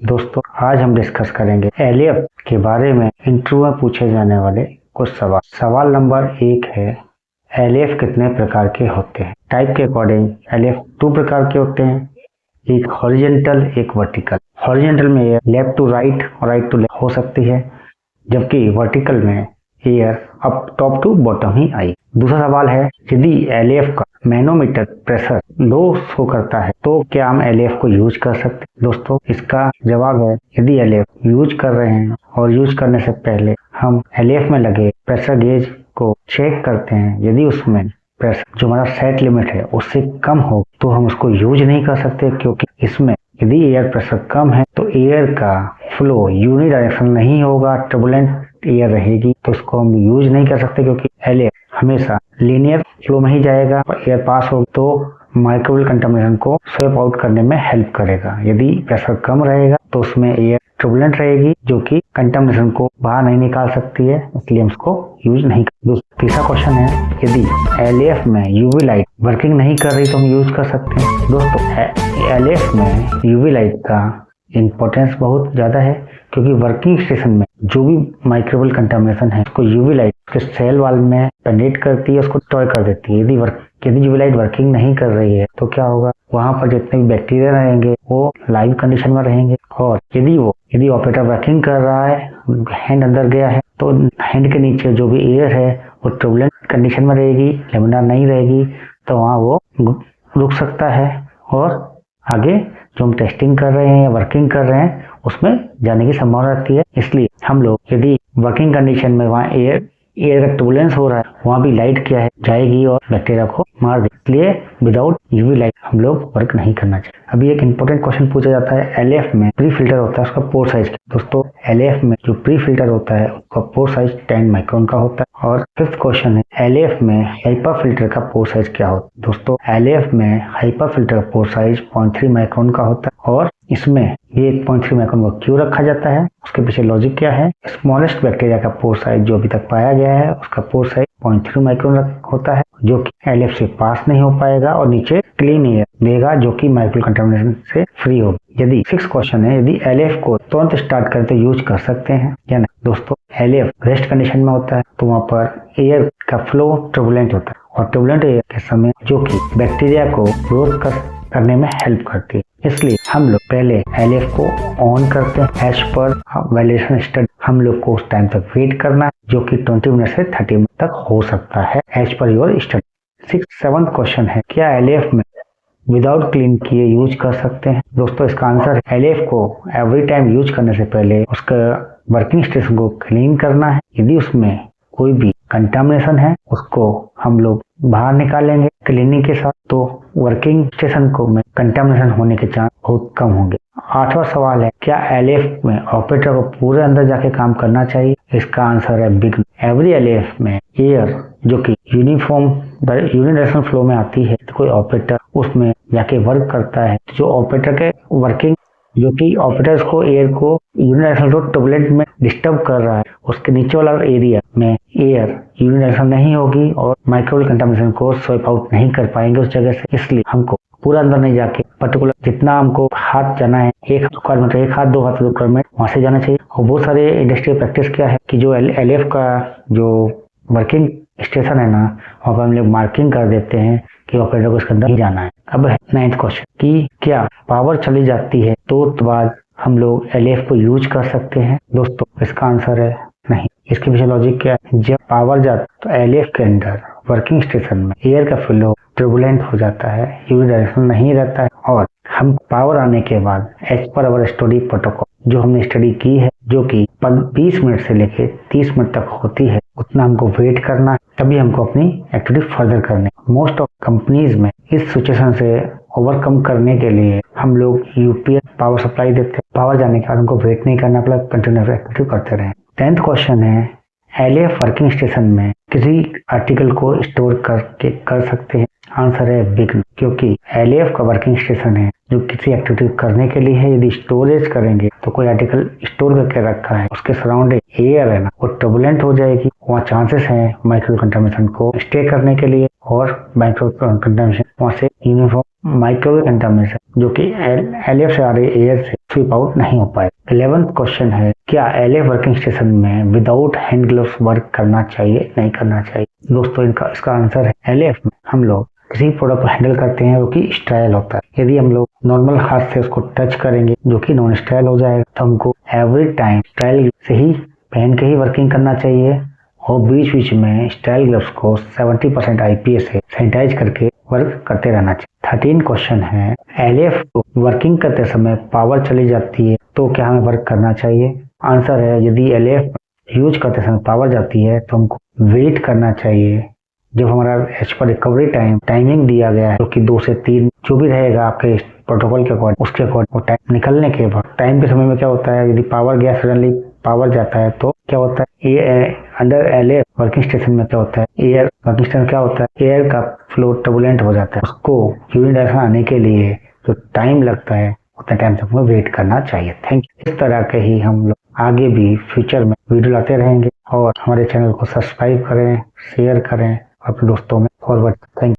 दोस्तों आज हम डिस्कस करेंगे एलएफ के बारे में इंटरव्यू में पूछे जाने वाले कुछ सवाल। सवाल नंबर 1 है, एलएफ कितने प्रकार के होते हैं? टाइप के अकॉर्डिंग एलएफ 2 प्रकार के होते हैं, एक हॉरिजॉन्टल एक वर्टिकल। हॉरिजॉन्टल में एयर लेफ्ट टू राइट और राइट टू लेफ्ट हो सकती है, जबकि वर्टिकल में air up top to bottom ही आई। दूसरा सवाल है, यदि एलएफ का मैनोमीटर प्रेशर लो शो करता है तो क्या हम एलएफ को यूज कर सकते हैं? दोस्तों इसका जवाब है, यदि एलएफ यूज कर रहे हैं और यूज करने से पहले हम एलएफ में लगे प्रेशर गेज को चेक करते हैं, यदि उसमें प्रेशर जो हमारा सेट लिमिट है उससे कम हो तो हम उसको यूज नहीं कर सकते, क्योंकि इसमें यदि एयर प्रेशर कम है तो एयर का फ्लो यूनिडायरेक्शनल नहीं होगा, टर्बुलेंट एयर रहेगी, तो उसको हम यूज नहीं कर सकते, क्योंकि एलएफ हमेशा लीनियर फ्लो में ही जाएगा और एयर पास हो तो माइक्रोवेल कंटामिनेशन को स्वेप आउट करने में हेल्प करेगा। यदि प्रेशर कम रहेगा तो उसमें एयर टर्बुलेंट रहेगी जो कि कंटामिनेशन को बाहर नहीं निकाल सकती है, इसलिए हम उसको यूज नहीं कर। तीसरा क्वेश्चन है, यदि एलएफ में यूवी लाइट वर्किंग नहीं कर रही तो हम यूज कर सकते हैं? दोस्तों एलएफ में यूवी लाइट का इम्पोर्टेंस बहुत ज्यादा है, क्योंकि वर्किंग स्टेशन में जो भी माइक्रोवेल कंटामिनेशन है उसको यूवी लाइट के सेल वाल में पेनिट्रेट करती है, उसको डिस्ट्रॉय कर देती है। यदि यूवी लाइट वर्किंग नहीं कर रही है तो क्या होगा, वहां पर जितने भी बैक्टीरिया रहेंगे वो लाइव कंडीशन में रहेंगे, और यदि ऑपरेटर वर्किंग कर रहा है, हैंड अंदर गया है, तो हैंड के नीचे जो भी एयर है वो टर्बुलेंट कंडीशन में रहेगी, लैमिनार नहीं रहेगी, तो वहाँ वो रुक सकता है और आगे जो हम टेस्टिंग कर रहे हैं या वर्किंग कर रहे हैं उसमें जाने की संभावना रहती है। इसलिए हम लोग यदि वर्किंग कंडीशन में वहाँ एयर का टर्बुलेंस हो रहा है, वहाँ भी लाइट क्या है जाएगी और बैक्टीरिया को मार देगी, इसलिए विदाउट यूवी लाइट हम लोग वर्क नहीं करना चाहिए। अभी एक इंपॉर्टेंट क्वेश्चन पूछा जाता है, एलएफ में प्री फिल्टर होता है, उसका पोर साइज। दोस्तों एलएफ में जो प्री फिल्टर होता है उसका पोर साइज 10 माइक्रोन का होता है। और फिफ्थ क्वेश्चन है, एलएफ में हाइपर फिल्टर का पोर साइज क्या होता है? दोस्तों एलएफ में हाइपर फिल्टर का पोर साइज 0.3 माइक्रोन का होता है, और इसमें ये 0.3 माइक्रोन को क्यों रखा जाता है, उसके पीछे लॉजिक क्या है? स्मॉलेस्ट बैक्टीरिया का पोर साइज जो अभी तक पाया गया है उसका पोर साइज 0.3 माइक्रोन होता है, जो कि एलएफ से पास नहीं हो पाएगा और नीचे क्लीन एयर देगा जो कि माइक्रोवेल कंटामिनेशन से फ्री होगा। यदि 6 क्वेश्चन है, यदि एलएफ को तुरंत स्टार्ट करें तो यूज कर सकते हैं या नहीं? दोस्तों एलएफ रेस्ट कंडीशन में होता है तो वहाँ पर एयर का फ्लो टर्बुलेंट होता है, और टर्बुलेंट एयर के समय जो कि बैक्टीरिया को ग्रोथ करने में हेल्प करती है, इसलिए हम लोग पहले एलएफ को ऑन करते हैं। एज पर वैलिडेशन स्टडी हम लोग को उस टाइम तक वेट करना है जो कि 20 मिनट से 30 मिनट तक हो सकता है, as per your study. 7th question है, क्या एलएफ में विदाउट क्लीन किए यूज कर सकते हैं? दोस्तों इसका आंसर है, एलएफ को एवरी टाइम यूज करने से पहले उसका वर्किंग स्टेशन को क्लीन करना है। यदि उसमें कोई भी कंटामिनेशन है उसको हम लोग बाहर निकालेंगे क्लीनिंग के साथ, तो वर्किंग स्टेशन को में कंटामिनेशन होने के चांस बहुत कम होंगे। 8वां सवाल है, क्या एलएफ में ऑपरेटर को पूरे अंदर जाके काम करना चाहिए? इसका आंसर है बिग। एवरी एलएफ में एयर जो कि यूनिडायरेक्शनल फ्लो में आती है, तो कोई ऑपरेटर उसमें जाके वर्क करता है, जो ऑपरेटर के वर्किंग जो कि ऑपरेटर्स को एयर को यूनिडायरेक्शनल टर्बुलेंट में डिस्टर्ब कर रहा है, उसके नीचे वाला एरिया में एयर यूनिडायरेक्शनल नहीं होगी और माइक्रोवेल कंटामिनेशन को स्वेप आउट नहीं कर पाएंगे उस जगह से। इसलिए हमको पूरा अंदर नहीं जाके पर्टिकुलर जितना हमको हाथ जाना है, एक रिक्वायरमेंट, एक हाथ 2 हाथ रिक्वायरमेंट, वहां से जाना चाहिए। और बहुत सारे इंडस्ट्रियल प्रैक्टिस क्या है कि जो एलएफ का जो वर्किंग स्टेशन है ना, वहाँ पर हम लोग मार्किंग कर देते हैं कि ऑपरेटर को इसके अंदर ही जाना है। अब है 9th क्वेश्चन कि क्या पावर चली जाती है तो बाद हम लोग एलएफ को यूज कर सकते हैं? दोस्तों इसका आंसर है नहीं। इसके पीछे लॉजिक क्या है, जब पावर जाता तो एलएफ के अंदर वर्किंग स्टेशन में एयर का फ्लो टर्बुलेंट हो जाता है, यूनिडायरेक्शनल नहीं रहता है, और हम पावर आने के बाद एज पर अवर स्टडी प्रोटोकॉल जो हमने स्टडी की है, जो कि 20 मिनट से लेके 30 मिनट तक होती है, उतना हमको वेट करना, तभी हमको अपनी एक्टिविटी फर्दर करनी। मोस्ट ऑफ कंपनीज में इस सिचुएशन से ओवरकम करने के लिए हम लोग यूपीएस पावर सप्लाई देते हैं, पावर जाने के बाद हमको वेट नहीं करना पड़ा, कंटिन्यूअस एक्टिविटी करते रहे। 10th क्वेश्चन है, एलएफ वर्किंग स्टेशन में किसी आर्टिकल को स्टोर करके कर सकते हैं? आंसर है बिग, क्योंकि एलएफ का वर्किंग स्टेशन है जो किसी एक्टिविटी करने के लिए है। यदि स्टोरेज करेंगे तो कोई आर्टिकल स्टोर करके रखा है, उसके सराउंडिंग एयर है ना वो टर्बुलेंट हो जाएगी, वहाँ चांसेस हैं माइक्रोवेल कंटामिनेशन को स्टे करने के लिए, और माइक्रोवेल कंटामिनेशन वहाँ से यूनिफॉर्म माइक्रोवेव कंटामिनेशन जो कि एलएफ से आ रही एयर से स्वीप आउट नहीं हो पाए। 11th क्वेश्चन है, क्या एलएफ वर्किंग स्टेशन में विदाउट हैंड ग्लव्स वर्क करना चाहिए, नहीं करना चाहिए? दोस्तों इसका आंसर है, एलएफ में हम लोग किसी प्रोडक्ट को हैंडल करते हैं जो कि स्टेराइल होता है। यदि हम लोग नॉर्मल हाथ से उसको टच करेंगे जो कि नॉन स्टेराइल हो जाएगा, तो हमको एवरी टाइम स्टेराइल से ही पहन के ही वर्किंग करना चाहिए और बीच बीच में स्टेराइल ग्लव्स को 70% आईपीएस से सैनिटाइज करके वर्क करते रहना चाहिए। 13 क्वेश्चन है, एलएफ को वर्किंग करते समय पावर चली जाती है तो क्या हमें वर्क करना चाहिए? आंसर है, यदि एलएफ यूज करते समय पावर जाती है तो हमको वेट करना चाहिए। जब हमारा एज पर रिकवरी टाइमिंग दिया गया है जो कि 2 से 3 जो भी रहेगा आपके प्रोटोकॉल के अकॉर्डिंग, उसके अकॉर्डिंग वो टाइम निकलने के बाद टाइम के समय में क्या होता है, यदि पावर गया सडनली पावर जाता है तो क्या होता है, ये अंडर एलएफ वर्किंग स्टेशन में क्या होता है, एयर वर्किंग स्टेशन क्या होता है, एयर का फ्लो टर्बुलेंट हो जाता है। उसको यूनिडायरेक्शन आने के लिए जो टाइम लगता है उतना टाइम तक हमें वेट करना चाहिए। Thank you. इस तरह के ही हम लोग आगे भी फ्यूचर में वीडियो लाते रहेंगे और हमारे चैनल को सब्सक्राइब करें, शेयर करें, अपने दोस्तों में फॉरवर्ड। Thank you.